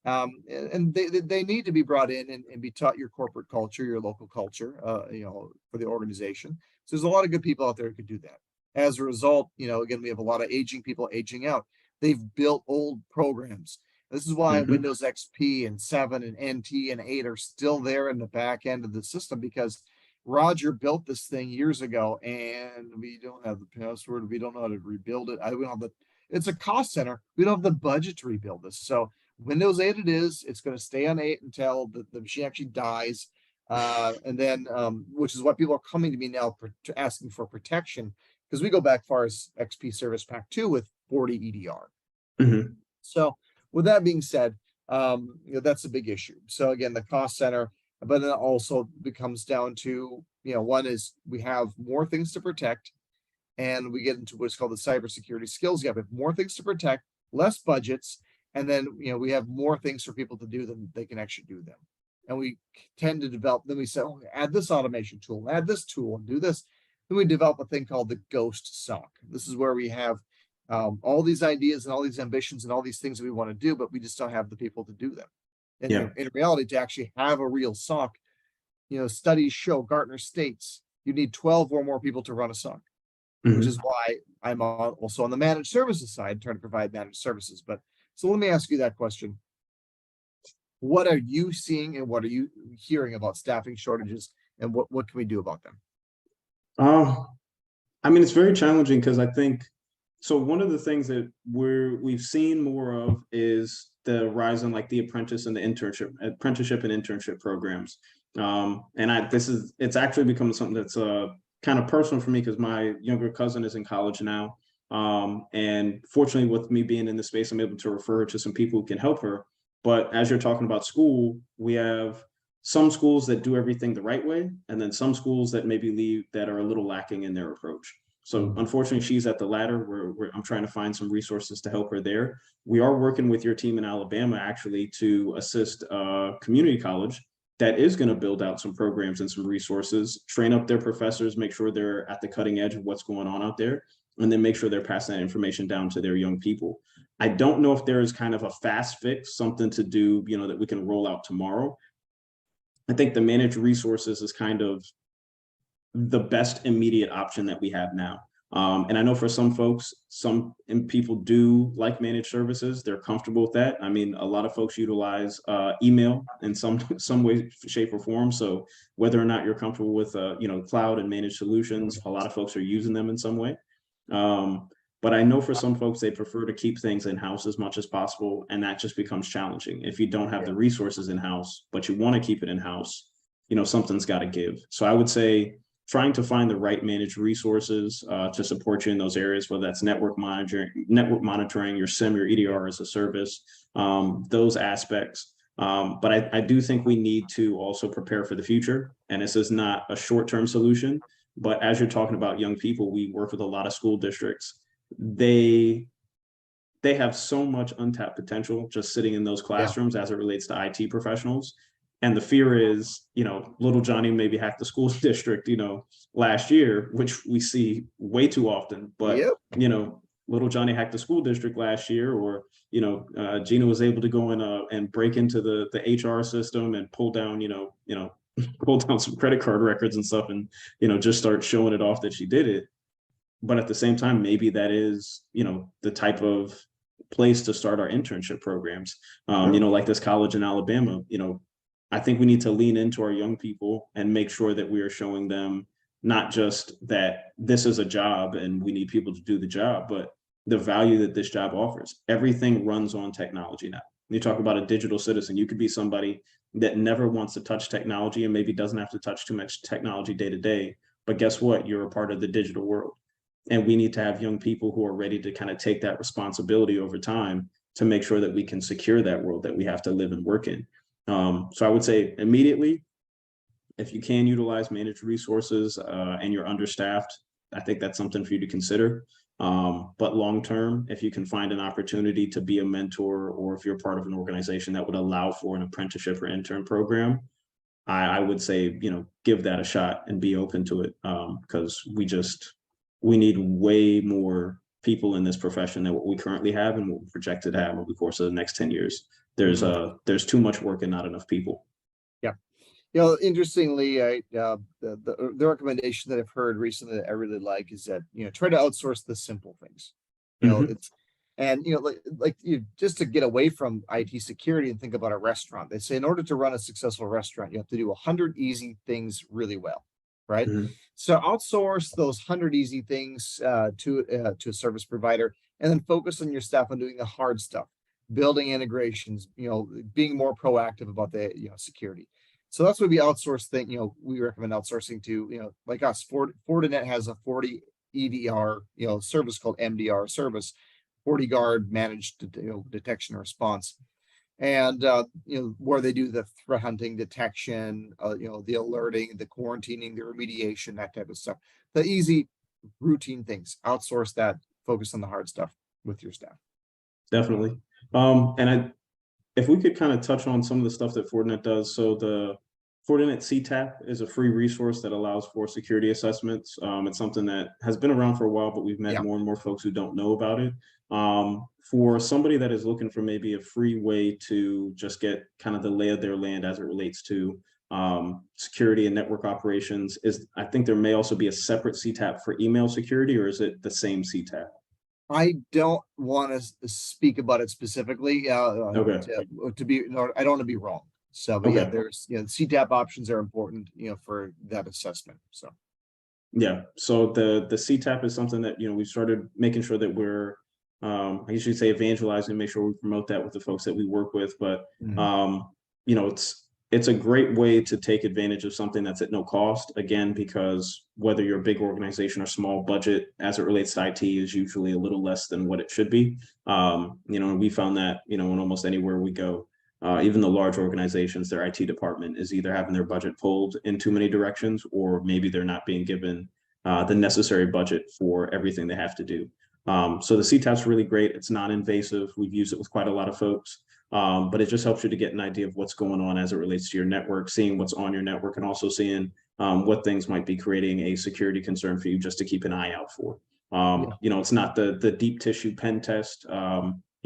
and they need to be brought in and be taught your corporate culture, your local culture, for the organization. So there's a lot of good people out there who could do that. As a result, again, we have a lot of aging people aging out. They've built old programs. This is why Mhm. Windows XP and 7 and NT and 8 are still there in the back end of the system because Roger built this thing years ago and we don't have the password. We don't know how to rebuild it. We don't have it's a cost center. We don't have the budget to rebuild this. So Windows 8 it is. It's going to stay on 8 until the machine actually dies. And then, which is why people are coming to me now to asking for protection because we go back far as XP Service Pack 2 with 40 EDR. Mhm. So with that being said, that's a big issue. So again, the cost center, but then it also becomes down to, one is we have more things to protect and we get into what's called the cybersecurity skills gap. We have more things to protect, less budgets, and then, we have more things for people to do than they can actually do them. And we tend to develop, then we say, oh, add this automation tool, add this tool and do this. Then we develop a thing called the ghost SOC. This is where we have all these ideas and all these ambitions and all these things that we want to do, but we just don't have the people to do them. And Yeah. in reality, to actually have a real SOC, studies show, Gartner states, you need 12 or more people to run a SOC, which Mhm. is why I'm also on the managed services side, trying to provide managed services. But so let me ask you that question. What are you seeing and what are you hearing about staffing shortages, and what can we do about them? Um, I mean, it's very challenging because I think so. One of the things that we've seen more of is the rise in like the apprenticeship and internship programs. And it's actually become something that's kind of personal for me because my younger cousin is in college now. And fortunately, with me being in the space, I'm able to refer her to some people who can help her. But as you're talking about school, we have some schools that do everything the right way, and then some schools that maybe leave that are a little lacking in their approach. So unfortunately, she's at the latter where I'm trying to find some resources to help her there. We are working with your team in Alabama actually to assist a community college that is going to build out some programs and some resources, train up their professors, make sure they're at the cutting edge of what's going on out there, and then make sure they're passing that information down to their young people. I don't know if there is kind of a fast fix, something to do, that we can roll out tomorrow. I think the managed resources is kind of the best immediate option that we have now. And I know for some folks, people do like managed services. They're comfortable with that. I mean, a lot of folks utilize email in some way, shape, or form. So whether or not you're comfortable with cloud and managed solutions, a lot of folks are using them in some way. But I know for some folks, they prefer to keep things in-house as much as possible, and that just becomes challenging. If you don't have the resources in-house, but you want to keep it in-house, something's got to give. So I would say trying to find the right managed resources to support you in those areas, whether that's network monitoring, your SIM, your EDR as a service, those aspects. But I do think we need to also prepare for the future. And this is not a short-term solution, but as you're talking about young people, we work with a lot of school districts. They have so much untapped potential just sitting in those classrooms as it relates to IT professionals. And the fear is, little Johnny maybe hacked the school district, last year, which we see way too often. But, little Johnny hacked the school district last year, or, Gina was able to go in and break into the HR system and pull down, pull down some credit card records and stuff and, just start showing it off that she did it. But at the same time, maybe that is, the type of place to start our internship programs. Like this college in Alabama, I think we need to lean into our young people and make sure that we are showing them not just that this is a job and we need people to do the job, but the value that this job offers. Everything runs on technology now. You talk about a digital citizen, you could be somebody that never wants to touch technology and maybe doesn't have to touch too much technology day to day. But guess what? You're a part of the digital world. And we need to have young people who are ready to kind of take that responsibility over time to make sure that we can secure that world that we have to live and work in. So I would say immediately, if you can utilize managed resources and you're understaffed, I think that's something for you to consider. But long term, if you can find an opportunity to be a mentor, or if you're part of an organization that would allow for an apprenticeship or intern program, I would say, give that a shot and be open to it, because we need way more people in this profession than what we currently have and what we projected to have over the course of the next 10 years. There's too much work and not enough people. Yeah. Interestingly, the recommendation that I've heard recently that I really like is that, try to outsource the simple things. It's, and, just to get away from IT security and think about a restaurant, they say in order to run a successful restaurant, you have to do 100 easy things really well. Right. So outsource those 100 easy things to a service provider, and then focus on your staff on doing the hard stuff, building integrations, being more proactive about the, security. So that's what we outsource thing. We recommend outsourcing to, like us. Fortinet has a 40 EDR, service called MDR service, FortiGuard managed, detection and response. And where they do the threat hunting, detection, the alerting, the quarantining, the remediation, that type of stuff. The easy routine things. Outsource that. Focus on the hard stuff with your staff. Definitely. If we could kind of touch on some of the stuff that Fortinet does. So the Fortinet CTAP is a free resource that allows for security assessments. It's something that has been around for a while, but we've met more and more folks who don't know about it. For somebody that is looking for maybe a free way to just get kind of the lay of their land as it relates to security and network operations, I think there may also be a separate CTAP for email security, or is it the same CTAP? I don't want to speak about it specifically, Okay. to be, no, I don't want to be wrong. So, but yeah, Okay. there's, CTAP options are important, for that assessment. So, Yeah. So the CTAP is something that, we started making sure that we're, I usually say evangelizing, make sure we promote that with the folks that we work with. But mhm. um, it's a great way to take advantage of something that's at no cost. Again, because whether you're a big organization or small, budget as it relates to IT is usually a little less than what it should be. And we found that, in almost anywhere we go. Even the large organizations, their IT department is either having their budget pulled in too many directions, or maybe they're not being given the necessary budget for everything they have to do. So the CTAP's really great. It's non-invasive. We've used it with quite a lot of folks, but it just helps you to get an idea of what's going on as it relates to your network, seeing what's on your network, and also seeing what things might be creating a security concern for you just to keep an eye out for. Yeah, It's not the deep tissue pen test.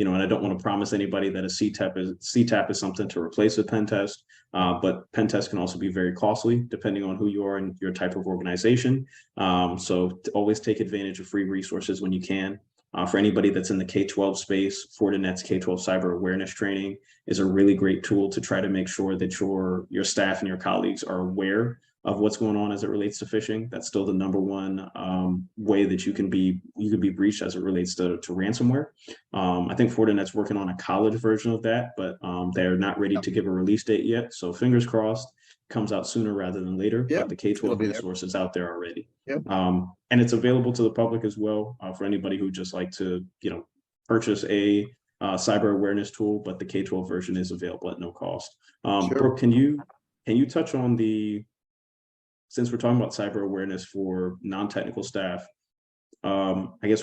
And I don't want to promise anybody that a CTAP is something to replace a pen test. But pen tests can also be very costly depending on who you are and your type of organization. So to always take advantage of free resources when you can. For anybody that's in the K-12 space, Fortinet's K-12 cyber awareness training is a really great tool to try to make sure that your staff and your colleagues are aware of what's going on as it relates to phishing. That's still the number one way that you can be breached as it relates to ransomware. I think Fortinet's working on a college version of that, but they're not ready yeah, to give a release date yet. So fingers crossed, comes out sooner rather than later. yeah, But the it'll K-12 be there. resource is out there already. Yep. And it's available to the public as well for anybody who just like to, purchase a cyber awareness tool. But the K-12 version is available at no cost. Sure. Brooke, can you touch on since we're talking about cyber awareness for non-technical staff? I guess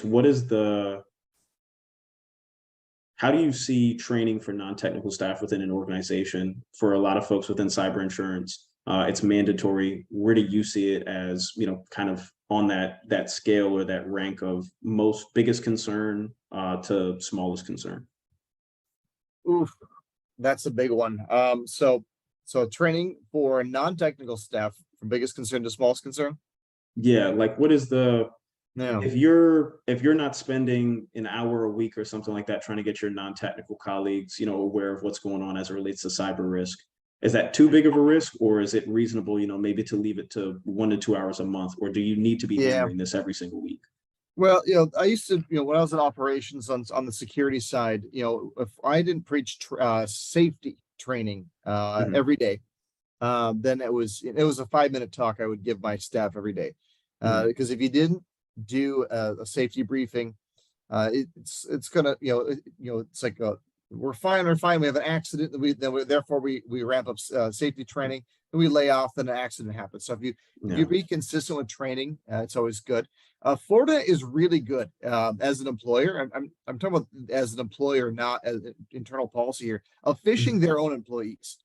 how do you see training for non-technical staff within an organization? For a lot of folks within cyber insurance, it's mandatory. Where do you see it as, kind of on that scale or that rank of most biggest concern to smallest concern? Oof, that's a big one. So training for non-technical staff from biggest concern to smallest concern. Yeah, like what is the No. if you're not spending an hour a week or something like that trying to get your non-technical colleagues, aware of what's going on as it relates to cyber risk, is that too big of a risk, or is it reasonable, maybe to leave it to 1 to 2 hours a month, or do you need to be Yeah. hammering this every single week? Well, I used to, when I was in operations on the security side, if I didn't preach safety training Mhm, every day, then it was a 5-minute talk I would give my staff every day. mhm, Because if you didn't do a safety briefing, it's gonna, it's like we're fine, we have an accident, therefore we ramp up safety training, and we lay off, then an accident happens. So if you yeah, be consistent with training, it's always good. Florida is really good as an employer. I'm talking about as an employer, not as internal policy here, of mhm, phishing their own employees.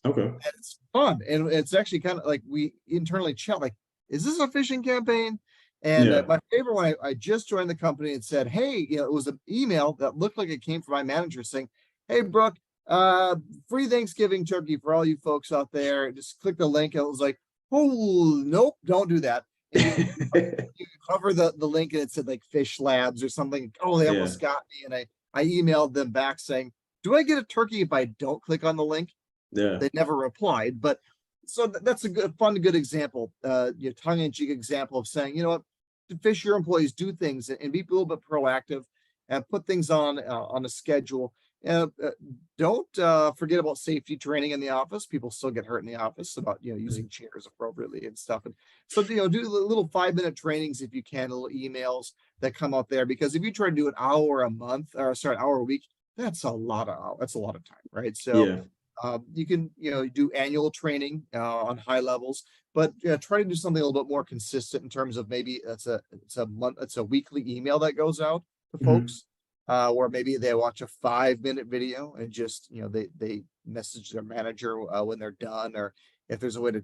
okay, And it's fun, and it's actually kind of like we internally chat, like, is this a phishing campaign? And yeah, my favorite one, I just joined the company and said, hey, it was an email that looked like it came from my manager saying, hey, Brooke, free Thanksgiving turkey for all you folks out there. Just click the link. And it was like, oh, nope, don't do that. And you cover the link and it said like Fish Labs or something. Oh, they yeah, almost got me. And I emailed them back saying, do I get a turkey if I don't click on the link? yeah, They never replied, but so that's a good example, tongue-in-cheek example of saying, you know what, to fish your employees, do things and be a little bit proactive and put things on a schedule. Uh, don't forget about safety training in the office. People still get hurt in the office about using chairs appropriately and stuff. And so do little 5-minute trainings if you can, little emails that come out there. Because if you try to do an hour a month, or sorry, an hour a week, that's a lot of time, right? So yeah, you can, do annual training on high levels, but try to do something a little bit more consistent in terms of maybe it's a weekly email that goes out to mhm, folks, or maybe they watch a 5-minute video and just they message their manager when they're done, or if there's a way to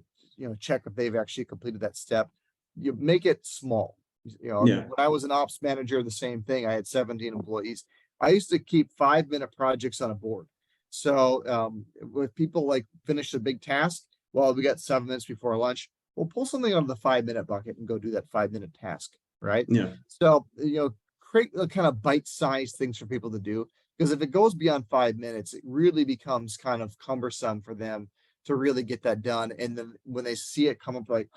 check if they've actually completed that step. You make it small. yeah, When I was an ops manager, the same thing. I had 17 employees. I used to keep 5-minute projects on a board. So with people like finish a big task, well, we got 7 minutes before lunch. We'll pull something out of the 5-minute bucket and go do that 5-minute task, right? yeah, So create kind of bite-sized things for people to do. Because if it goes beyond 5 minutes, it really becomes kind of cumbersome for them to really get that done. And then when they see it come up, like,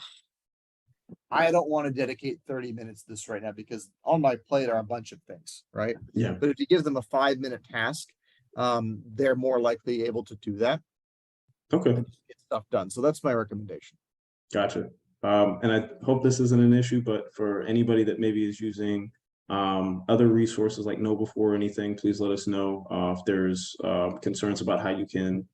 I don't want to dedicate 30 minutes to this right now because on my plate are a bunch of things, right? Yeah. But if you give them a 5-minute task, they're more likely able to do that Okay. and get stuff done. So that's my recommendation. Gotcha. And I hope this isn't an issue, but for anybody that maybe is using other resources like KnowBe4 or anything, please let us know if there's concerns about how you can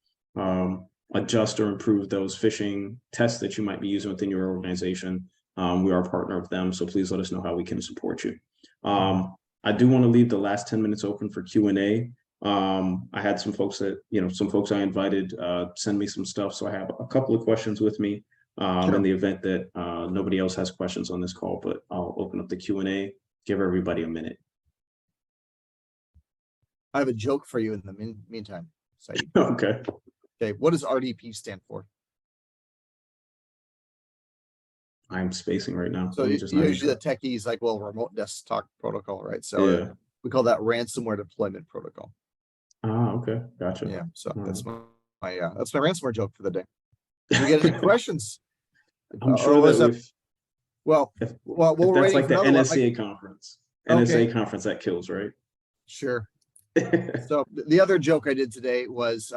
adjust or improve those phishing tests that you might be using within your organization. We are a partner of them, so please let us know how we can support you. I do want to leave the last 10 minutes open for Q&A. I had some folks that, some folks I invited send me some stuff, so I have a couple of questions with me in the event that nobody else has questions on this call, but I'll open up the Q&A, give everybody a minute. I have a joke for you in the meantime, Saeed. Okay. Okay, what does RDP stand for? I'm spacing right now. So usually the techies like, well, remote desktop protocol, right? So yeah, we call that ransomware deployment protocol. Ah, okay, gotcha. Yeah, so All that's my ransomware joke for the day. Do we get any questions? I'm sure that well, if we're that's waiting like for the another NSA one. conference, Okay. NSA conference that kills, right? Sure. So the other joke I did today was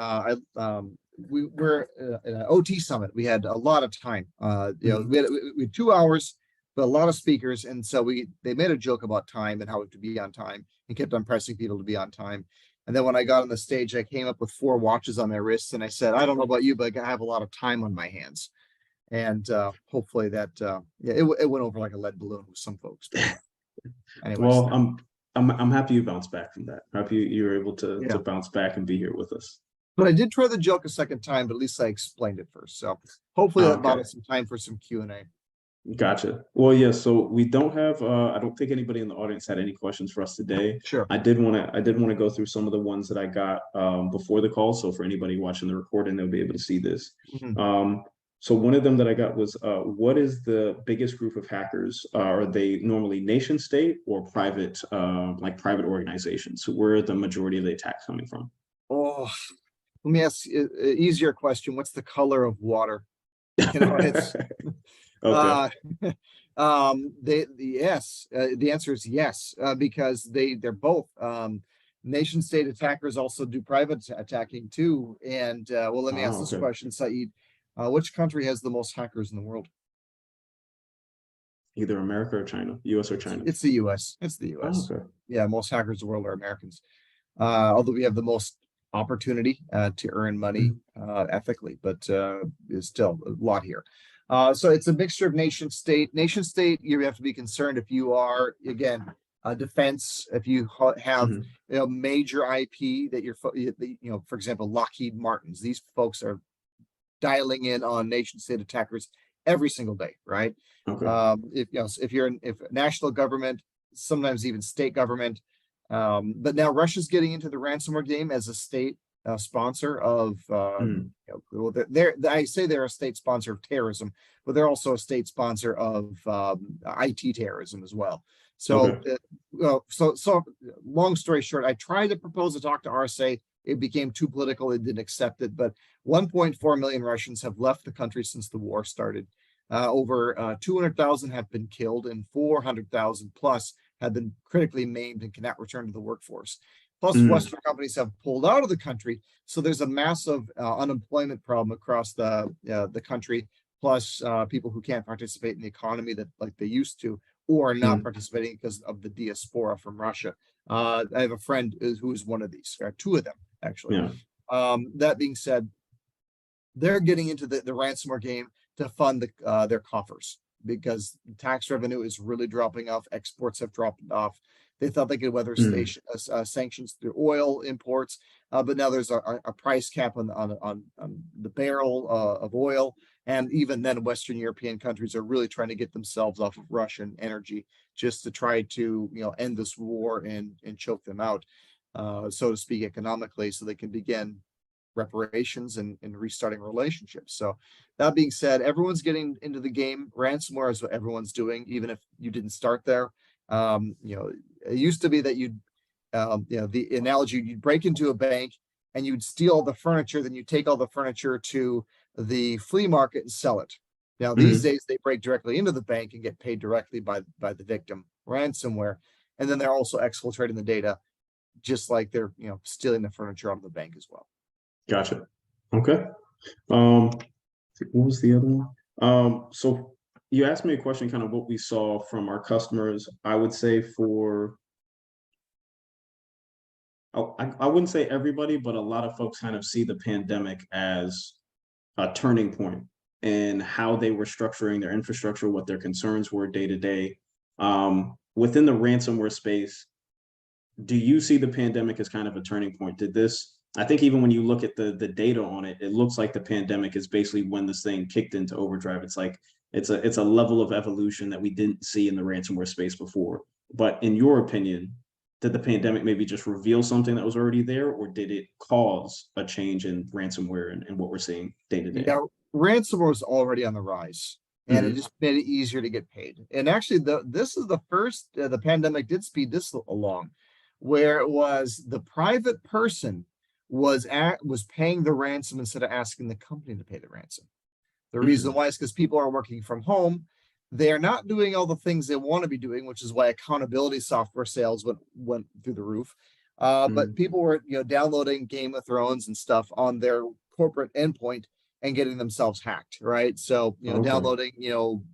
we were at an OT summit. We had a lot of time. We had 2 hours, but a lot of speakers, and so they made a joke about time and how to be on time, and kept on pressing people to be on time. And then when I got on the stage, I came up with 4 watches on my wrists, and I said, "I don't know about you, but I have a lot of time on my hands." And hopefully that it went over like a lead balloon with some folks. Anyways, well, I'm happy you bounced back from that. Happy you were able to Yeah. bounce back and be here with us. But I did try the joke a second time, but at least I explained it first. So hopefully that bought us some time for some Q&A. Gotcha. Well, yeah, so we don't have I don't think anybody in the audience had any questions for us today. Sure. I did want to go through some of the ones that I got before the call. So for anybody watching the recording, they'll be able to see this. So one of them that I got was what is the biggest group of hackers? Are they normally nation state or private, like private organizations? So where are the majority of the attacks coming from? Oh, let me ask an easier question. What's the color of water? It's okay. The answer is yes, because they're both. Nation state attackers also do private attacking too. And well, let me ask this question, Saeed. Which country has the most hackers in the world? Either America or China, US or China. It's the US. It's the US. Oh, okay. Yeah, most hackers in the world are Americans. Although we have the most opportunity to earn money ethically, but there's still a lot here. So it's a mixture of nation state. Nation state, you have to be concerned if you are, again, defense, if you have major IP that you're, for example, Lockheed Martins, these folks are dialing in on nation state attackers every single day, right? Okay. If you're if national government, sometimes even state government, but now Russia's getting into the ransomware game as a state sponsor of I say they're a state sponsor of terrorism, but they're also a state sponsor of IT terrorism as well. So so long story short, I tried to propose a talk to RSA. It became too political. It didn't accept it. But 1.4 million Russians have left the country since the war started. Over 200,000 have been killed, and 400,000 plus have been critically maimed and cannot return to the workforce. Plus, Western companies have pulled out of the country, so there's a massive unemployment problem across the country. Plus, people who can't participate in the economy that like they used to, or are not participating because of the diaspora from Russia. I have a friend who is one of these, 2 of them actually. That being said, they're getting into the ransomware game to fund their coffers because tax revenue is really dropping off. Exports have dropped off. They thought they could weather sanctions through oil imports, but now there's a price cap on the barrel of oil. And even then, Western European countries are really trying to get themselves off of Russian energy just to try to end this war and choke them out, so to speak, economically, so they can begin reparations and restarting relationships. So that being said, everyone's getting into the game. Ransomware is what everyone's doing, even if you didn't start there. it used to be that you'd, the analogy, you'd break into a bank and you'd steal all the furniture, then you take all the furniture to the flea market and sell it. Now, these days, they break directly into the bank and get paid directly by the victim, ransomware. And then they're also exfiltrating the data, just like they're, stealing the furniture out of the bank as well. Gotcha. Okay. What was the other one? So you asked me a question, kind of what we saw from our customers. I would say I wouldn't say everybody, but a lot of folks kind of see the pandemic as a turning point in how they were structuring their infrastructure, what their concerns were day to day. Within the ransomware space, do you see the pandemic as kind of a turning point? I think even when you look at the data on it, it looks like the pandemic is basically when this thing kicked into overdrive. It's like it's a level of evolution that we didn't see in the ransomware space before. But in your opinion, did the pandemic maybe just reveal something that was already there, or did it cause a change in ransomware and what we're seeing day to day? Yeah, ransomware was already on the rise, and it just made it easier to get paid. And actually, this is the first the pandemic did speed this along, where it was the private person was paying the ransom instead of asking the company to pay the ransom. The reason why is because people are working from home. They are not doing all the things they want to be doing, which is why accountability software sales went through the roof. But people were, downloading Game of Thrones and stuff on their corporate endpoint and getting themselves hacked, right? So, downloading,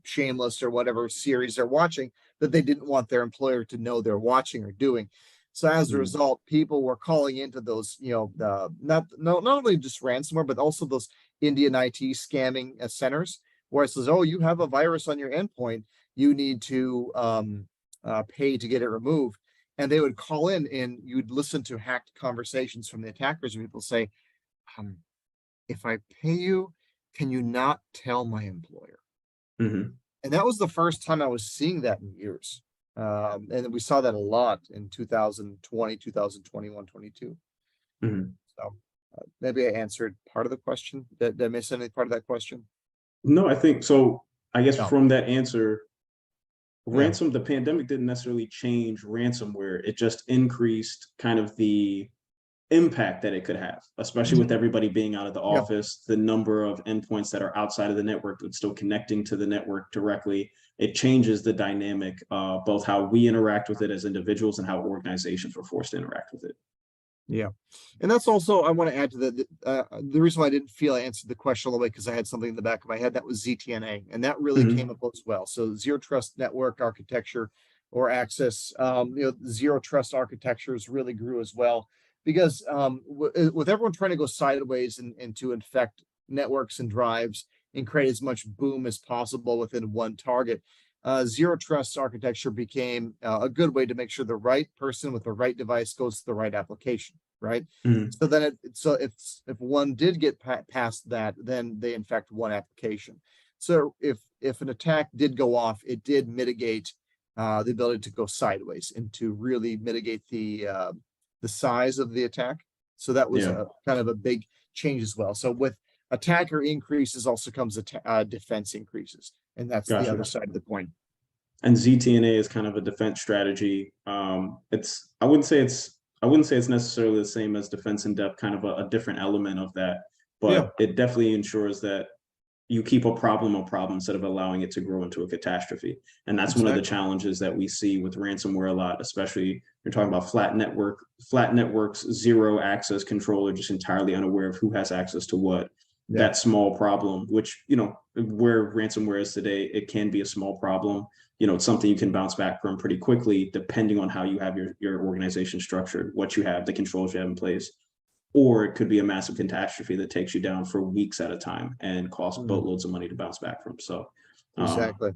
Shameless or whatever series they're watching that they didn't want their employer to know they're watching or doing. So as a result, people were calling into those, not only just ransomware, but also those Indian IT scamming centers, where it says, oh, you have a virus on your endpoint, you need to pay to get it removed. And they would call in and you'd listen to hacked conversations from the attackers, and people say, if I pay you, can you not tell my employer? And that was the first time I was seeing that in years. And we saw that a lot in 2020, 2021, 22. So maybe I answered part of the question. Did I miss any part of that question? No, I think so. I guess from that answer, the pandemic didn't necessarily change ransomware. It just increased kind of the impact that it could have, especially with everybody being out of the office, the number of endpoints that are outside of the network but still connecting to the network directly. It changes the dynamic, both how we interact with it as individuals and how organizations were forced to interact with it. Yeah. And that's also, I want to add to that, the reason why I didn't feel I answered the question all the way, because I had something in the back of my head that was ZTNA, and that really came up as well. So zero trust network architecture or access, zero trust architectures really grew as well, because with everyone trying to go sideways and to infect networks and drives and create as much boom as possible within one target, zero trust architecture became a good way to make sure the right person with the right device goes to the right application, right? So then if one did get past that, then they infect one application. So if an attack did go off, it did mitigate the ability to go sideways and to really mitigate the size of the attack. So that was a kind of a big change as well. So with attacker increases also comes defense increases, and that's the other side of the coin. And ZTNA is kind of a defense strategy. I wouldn't say it's necessarily the same as defense in depth, kind of a different element of that, but it definitely ensures that you keep a problem instead of allowing it to grow into a catastrophe. And that's one of the challenges that we see with ransomware a lot, especially you're talking about flat networks, zero access control, or just entirely unaware of who has access to what. That small problem, which, where ransomware is today, it can be a small problem. It's something you can bounce back from pretty quickly, depending on how you have your organization structured, what you have, the controls you have in place. Or it could be a massive catastrophe that takes you down for weeks at a time and costs boatloads of money to bounce back from. So exactly.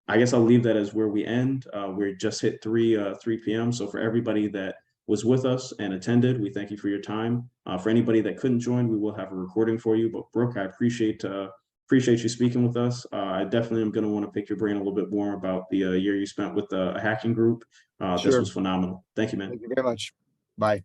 I guess I'll leave that as where we end. We just hit 3 p.m. So for everybody that was with us and attended, we thank you for your time. For anybody that couldn't join, we will have a recording for you. But Brooke, I appreciate you speaking with us. I definitely am going to want to pick your brain a little bit more about the year you spent with a hacking group. This was phenomenal. Thank you, man. Thank you very much. Bye.